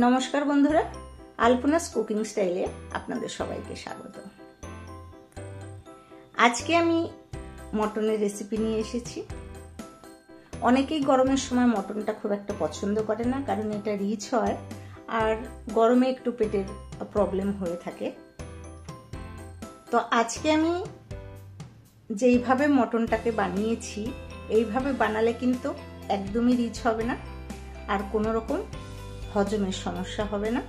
নমস্কার বন্ধুরা, আলপনাস কুকিং স্টাইলে আপনাদের সবাইকে স্বাগত। আজকে আমি মটনের রেসিপি নিয়ে এসেছি। অনেকেই গরমের সময় মটনটা খুব একটা পছন্দ করে না, কারণ এটা রিচ হয় আর গরমে একটু পেটের প্রবলেম হয়ে থাকে। তো আজকে আমি যেইভাবে মটনটাকে বানিয়েছি, এইভাবে বানালে কিন্তু একদমই রিচ হবে না আর কোনো রকম হজমের সমস্যা হবে না।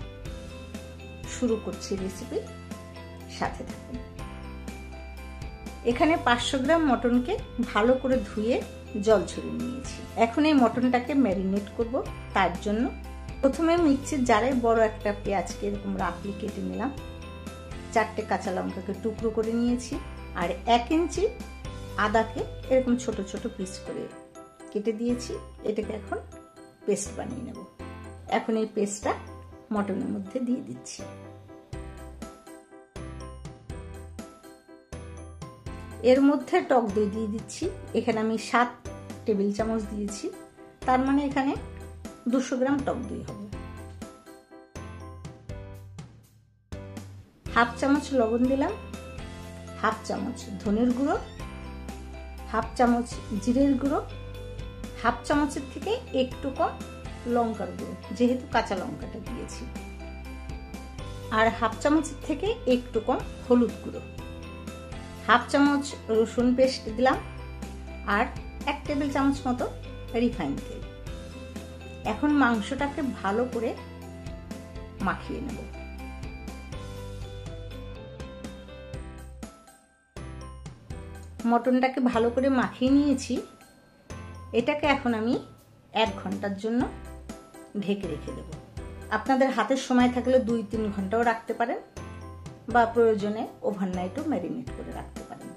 শুরু করছি রেসিপি, সাথে থাকুন। এখানে 500 গ্রাম মটনকে ভালো করে ধুয়ে জল ঝরিয়ে নিয়েছি। এখন এই মটনটাকে ম্যারিনেট করব। তার জন্য প্রথমে মিক্সির জারে বড় একটা পেঁয়াজকে এরকম রাফলি কেটে নিলাম। 4টে কাঁচা লঙ্কাকে টুকরো করে নিয়েছি আর 1 ইঞ্চি আদাকে এরকম ছোট ছোট পিস করে কেটে দিয়েছি। এটাকে এখন পেস্ট বানিয়ে নেব। এখন এই পেস্টটা মটনের মধ্যে দিয়ে দিচ্ছি। এর মধ্যে টক দই দিয়ে দিচ্ছি। এখানে আমি 7 টেবিল চামচ দিয়েছি, তার মানে এখানে 200 গ্রাম টক দই হবে। হাফ চামচ লবণ দিলাম, হাফ চামচ ধনের গুঁড়ো, হাফ চামচ জিরের গুঁড়ো, হাফ চামচের থেকে একটু কম লঙ্কার গুঁড়ো, যেহেতু কাঁচা লঙ্কাটা দিয়েছি, আর হাফ চামচের থেকে একটু কম হলুদ গুঁড়ো, হাফ চামচ রসুন পেস্ট দিলাম আর 1 টেবিল চামচ মতো রিফাইন তেল। এখন মাংসটাকে ভালো করে মাখিয়ে নেব। মটনটাকে ভালো করে মাখিয়ে নিয়েছি। এটাকে এখন আমি 1 ঘন্টার জন্য ঢেকে রেখে দেব। আপনাদের হাতের সময় থাকলে 2-3 ঘন্টাও রাখতে পারেন বা প্রয়োজনে ওভারনাইটও ম্যারিনেট করে রাখতে পারেন।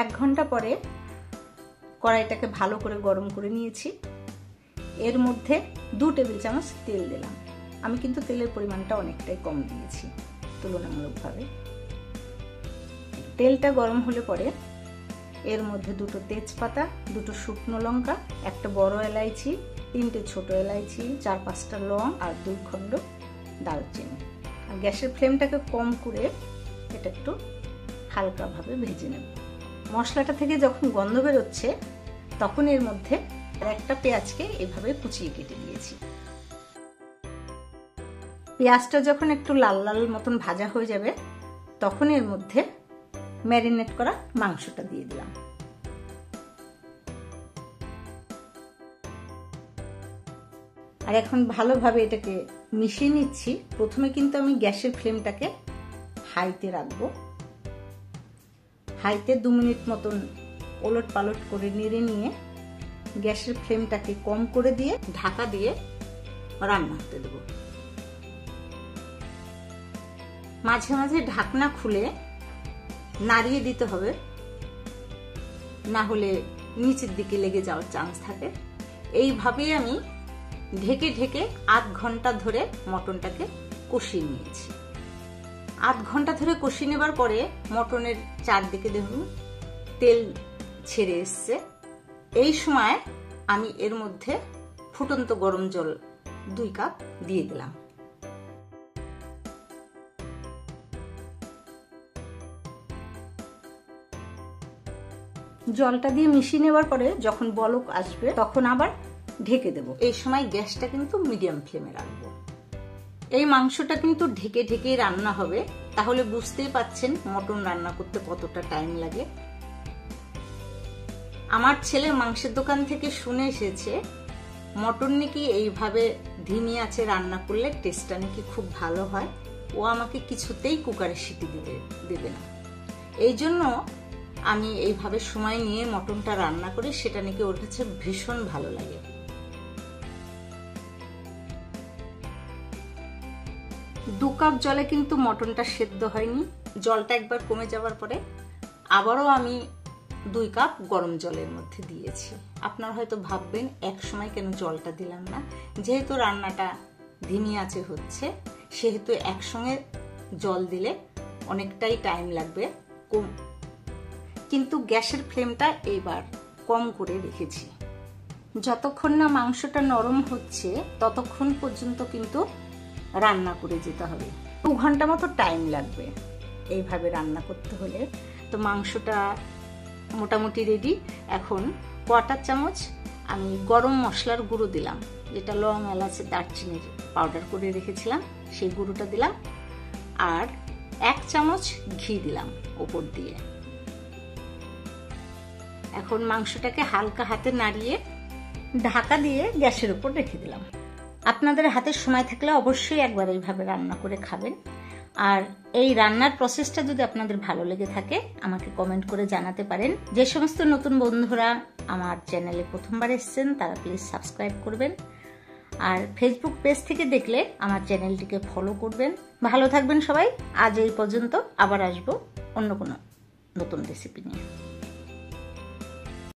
1 ঘন্টা পরে কড়াইটাকে ভালো করে গরম করে নিয়েছি। এর মধ্যে 2 টেবিল চামচ তেল দিলাম। আমি কিন্তু তেলের পরিমাণটা অনেকটাই কম দিয়েছি তুলনামূলকভাবে। তেলটা গরম হলে পরে এর মধ্যে 2টো তেজপাতা, 2টো শুকনো লঙ্কা, 1টা বড় এলাইচি, 3টে ছোট এলাইচি, 4-5টা লং আর 2 খণ্ড দারুচিনি। আর গ্যাসের ফ্লেমটাকে কম করে এটা একটু হালকাভাবে ভেজে নেব। মশলাটা থেকে যখন গন্ধ বেরোচ্ছে তখন এর মধ্যে একটা পেঁয়াজকে এভাবে কুচিয়ে কেটে দিয়েছি। পেঁয়াজটা যখন একটু লাল লাল মতন ভাজা হয়ে যাবে তখন এর মধ্যে ম্যারিনেট করা মাংসটা দিয়ে দিলাম। আর এখন ভালোভাবে এটাকে মিশিয়ে নিচ্ছি। প্রথমে কিন্তু আমি গ্যাসের ফ্লেমটাকে হাইতে রাখবো। হাইতে 2 মিনিট মতন ওলট পালট করে নেড়ে নিয়ে গ্যাসের ফ্লেমটাকে কম করে দিয়ে ঢাকা দিয়ে রান্না হতে দেব। মাঝে মাঝে ঢাকনা খুলে নাড়িয়ে দিতে হবে, না হলে নিচের দিকে লেগে যাওয়ার চান্স থাকে। এইভাবেই আমি ঢেকে ঢেকে 8 ঘন্টা ধরে মটনটাকে কষিয়ে নিয়েছি। 8 ঘন্টা ধরে কষিয়ে নেবার পরে মটনের চারদিকে দেখুন তেল ছেড়ে এসছে। এই সময় আমি এর মধ্যে ফুটন্ত গরম জল 2 কাপ দিয়ে দিলাম। জলটা দিয়ে মিশিয়ে নেওয়ার পরে যখন বলক আসবে তখন আবার ঢেকে দেব। এই সময় গ্যাসটা কিন্তু মিডিয়াম ফ্লেমে রাখবো। এই মাংসটা কিন্তু ঢেকে ঢেকে রান্না হবে, তাহলে বুঝতেই পাচ্ছেন মটন রান্না করতে কতটা টাইম লাগে। আমার ছেলে মাংসের দোকান থেকে শুনে এসেছে মটন নাকি এইভাবে ধিমি আঁচে রান্না করলে টেস্টটা নাকি খুব ভালো হয়। ও আমাকে কিছুতেই কুকারে সিটি দেবে না। এই জন্য আমি এইভাবে সময় নিয়ে মটনটা রান্না করি, সেটা নাকি ওর কাছে ভীষণ ভালো লাগে। দু কাপ জলে কিন্তু মটনটা সেদ্ধ হয়নি। জলটা একবার কমে যাওয়ার পরে আবারও আমি 2 কাপ গরম জলের মধ্যে দিয়েছি। আপনারা হয়তো ভাববেন এক সময় কেন জলটা দিলাম না। যেহেতু রান্নাটা ধিমি আঁচে হচ্ছে সেহেতু একসঙ্গে জল দিলে অনেকটাই টাইম লাগবে, কিন্তু গ্যাসের ফ্লেমটা এইবার কম করে রেখেছি। যতক্ষণ না মাংসটা নরম হচ্ছে ততক্ষণ পর্যন্ত কিন্তু রান্না করে যেতে হবে। 2 ঘন্টা মতো টাইম লাগবে এইভাবে রান্না করতে হলে। তো মাংসটা মোটামুটি রেডি। এখন 1/4 চামচ আমি গরম মশলার গুঁড়ো দিলাম, যেটা লং, এলাচ, দারচিনির পাউডার করে রেখেছিলাম, সেই গুঁড়োটা দিলাম। আর 1 চামচ ঘি দিলাম ওপর দিয়ে। এখন মাংসটাকে হালকা হাতে নাড়িয়ে ঢাকা দিয়ে গ্যাসের উপর রেখে দিলাম। আপনাদের হাতে সময় থাকলে অবশ্যই একবার এইভাবে রান্না করে খাবেন। আর এই রান্নার প্রসেসটা যদি আপনাদের ভালো লেগে থাকে আমাকে কমেন্ট করে জানাতে পারেন। যে সমস্ত নতুন বন্ধুরা আমার চ্যানেলে প্রথমবার এসেছেন তারা প্লিজ সাবস্ক্রাইব করবেন। আর ফেসবুক পেজ থেকে দেখলে আমার চ্যানেলটিকে ফলো করবেন। ভালো থাকবেন সবাই। আজ এই পর্যন্ত, আবার আসবো অন্য কোনো নতুন রেসিপি নিয়ে।